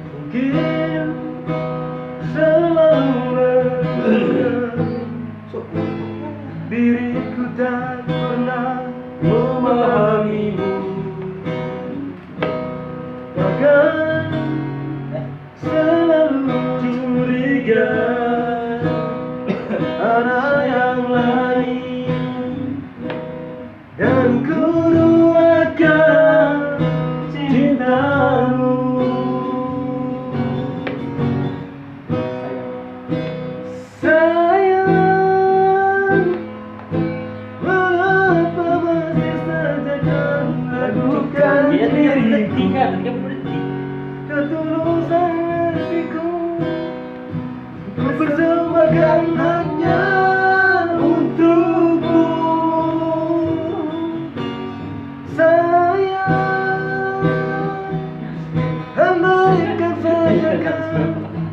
Mungkin selalu diriku tak pernah memahamimu, bahkan selalu curiga ada yang lain, dan ku duakan cintamu. Sayang, mengapa masih saja kau lakukan diriku? Ketulusan hatiku ku persembahkan hanya untukmu. Sayang, andaikan saja kau